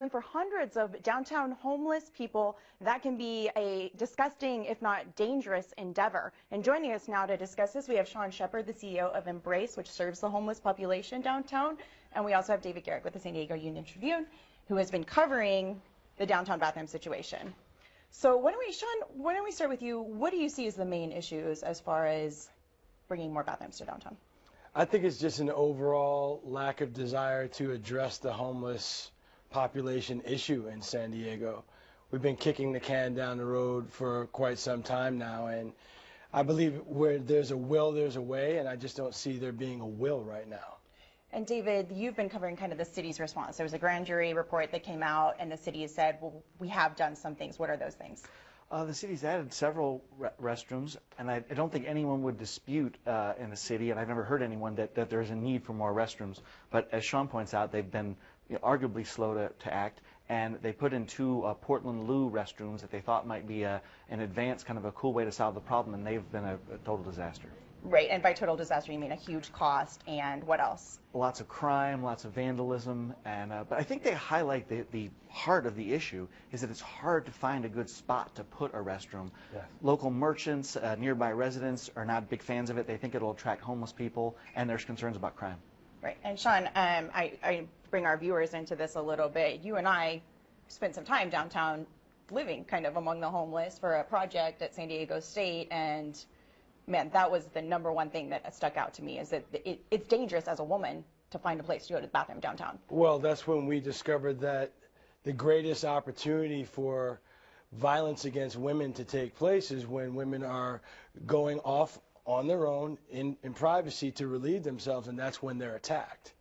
struggling for hundreds of downtown homeless people. That can be a disgusting, if not dangerous, endeavor. And joining us now to discuss this, we have Sean Shepard, the CEO of Embrace, which serves the homeless population downtown. And we also have David Garrick with the San Diego Union Tribune, who has been covering the downtown bathroom situation. So Sean, why don't we start with you? What do you see as the main issues as far as bringing more bathrooms to downtown? I think it's just an overall lack of desire to address the homeless population issue in San Diego. We've been kicking the can down the road for quite some time now, and I believe where there's a will, there's a way, and I just don't see there being a will right now. And David, you've been covering kind of the city's response. There was a grand jury report that came out, and the city has said, well, we have done some things. What are those things? The city's added several restrooms, and I don't think anyone would dispute in the city, and I've never heard anyone that there's a need for more restrooms. But as Sean points out, they've been arguably slow to act, and they put in two Portland Loo restrooms that they thought might be an advanced, kind of a cool way to solve the problem, and they've been a total disaster. Right, and by total disaster, you mean a huge cost, and what else? Lots of crime, lots of vandalism, and but I think they highlight the heart of the issue is that it's hard to find a good spot to put a restroom. Yes. Local merchants, nearby residents are not big fans of it. They think it'll attract homeless people, and there's concerns about crime. Right, and Sean, I bring our viewers into this a little bit. You and I spent some time downtown living kind of among the homeless for a project at San Diego State, and man, that was the number one thing that stuck out to me, is that it's dangerous as a woman to find a place to go to the bathroom downtown. Well, that's when we discovered that the greatest opportunity for violence against women to take place is when women are going off on their own in privacy to relieve themselves, and that's when they're attacked.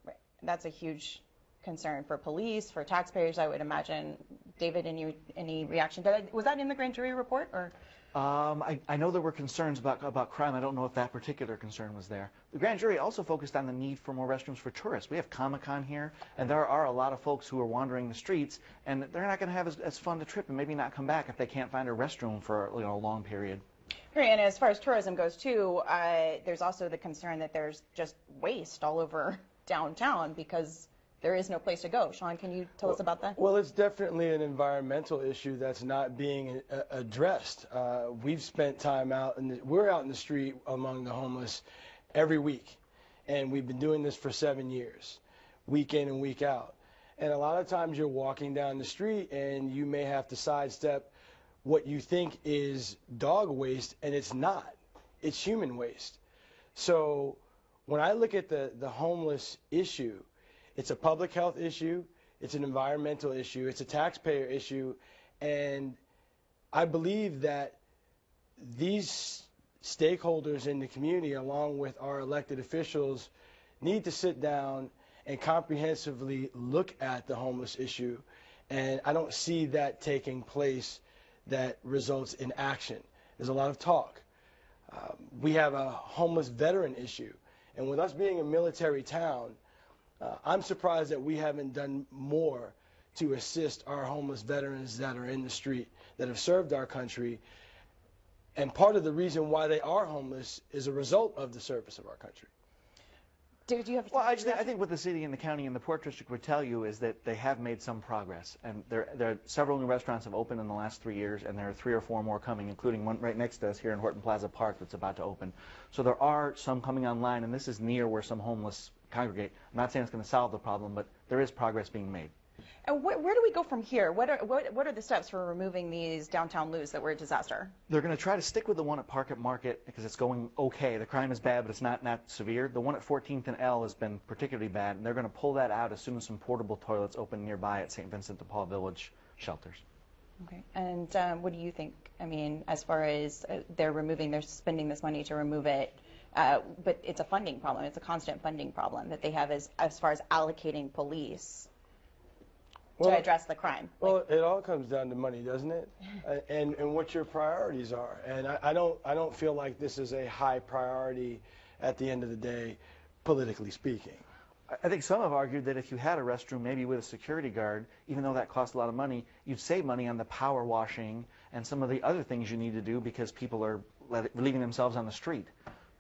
Right. That's a huge concern for police, for taxpayers, I would imagine. David, any reaction to that? Was that in the grand jury report, or? I know there were concerns about crime. I don't know if that particular concern was there. The grand jury also focused on the need for more restrooms for tourists. We have Comic-Con here, and there are a lot of folks who are wandering the streets, and they're not going to have as fun a trip and maybe not come back if they can't find a restroom for a long period. Right, and as far as tourism goes too, there's also the concern that there's just waste all over downtown because there is no place to go. Sean, can you tell us about that? Well, it's definitely an environmental issue that's not being addressed. We've spent time out, and we're out in the street among the homeless every week, and we've been doing this for 7 years, week in and week out. And a lot of times you're walking down the street, and you may have to sidestep what you think is dog waste, and it's not. It's human waste. So when I look at the homeless issue, it's a public health issue, it's an environmental issue, it's a taxpayer issue, and I believe that these stakeholders in the community, along with our elected officials, need to sit down and comprehensively look at the homeless issue, and I don't see that taking place that results in action. There's a lot of talk. We have a homeless veteran issue, and with us being a military town, I'm surprised that we haven't done more to assist our homeless veterans that are in the street, that have served our country. And part of the reason why they are homeless is a result of the service of our country. David, do you have? Well, I think what the city and the county and the Port District would tell you is that they have made some progress. And there are several new restaurants have opened in the last 3 years, and there are 3 or 4 more coming, including one right next to us here in Horton Plaza Park that's about to open. So there are some coming online, and this is near where some homeless congregate. I'm not saying it's going to solve the problem, but there is progress being made. And where do we go from here? What are the steps for removing these downtown loos that were a disaster? They're going to try to stick with the one at Park at Market because it's going okay. The crime is bad, but it's not severe. The one at 14th and L has been particularly bad, and they're going to pull that out as soon as some portable toilets open nearby at St. Vincent de Paul Village shelters. Okay. And what do you think? I mean, as far as they're spending this money to remove it, but it's a funding problem. It's a constant funding problem that they have as far as allocating police to address the crime. Well, it all comes down to money, doesn't it? and what your priorities are. And I don't feel like this is a high priority at the end of the day, politically speaking. I think some have argued that if you had a restroom, maybe with a security guard, even though that costs a lot of money, you'd save money on the power washing and some of the other things you need to do because people are leaving themselves on the street.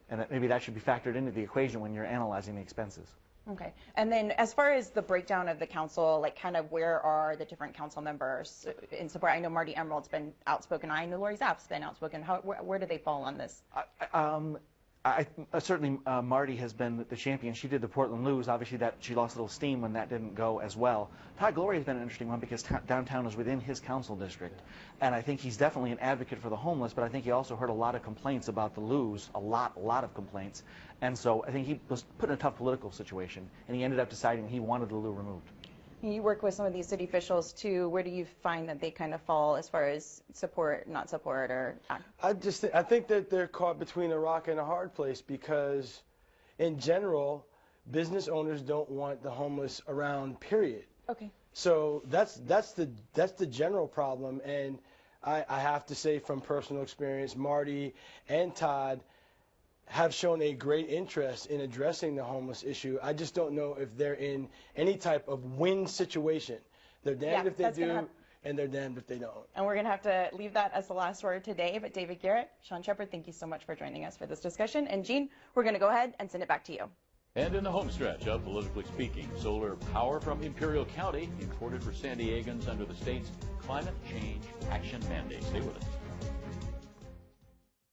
And maybe that should be factored into the equation when you're analyzing the expenses. Okay. And then as far as the breakdown of the council, like kind of where are the different council members in support? I know Marty Emerald's been outspoken. I know Lori Zapp's been outspoken. Where do they fall on this? Certainly Marty has been the champion. She did the Portland lose. Obviously, that she lost a little steam when that didn't go as well. Todd Gloria has been an interesting one because downtown is within his council district, and I think he's definitely an advocate for the homeless. But I think he also heard a lot of complaints about the lose, a lot of complaints, and so I think he was put in a tough political situation, and he ended up deciding he wanted the loo removed. You work with some of these city officials too. Where do you find that they kind of fall as far as support, not support, or? I think that they're caught between a rock and a hard place because, in general, business owners don't want the homeless around. Period. Okay. So that's the general problem, and I have to say from personal experience, Marty and Todd have shown a great interest in addressing the homeless issue. I just don't know if they're in any type of win situation. They're damned if they do, and they're damned if they don't. And we're going to have to leave that as the last word today. But David Garrett, Sean Shepard, thank you so much for joining us for this discussion. And Gene, we're going to go ahead and send it back to you. And in the home stretch of Politically Speaking, solar power from Imperial County imported for San Diegans under the state's climate change action mandate. Stay with us.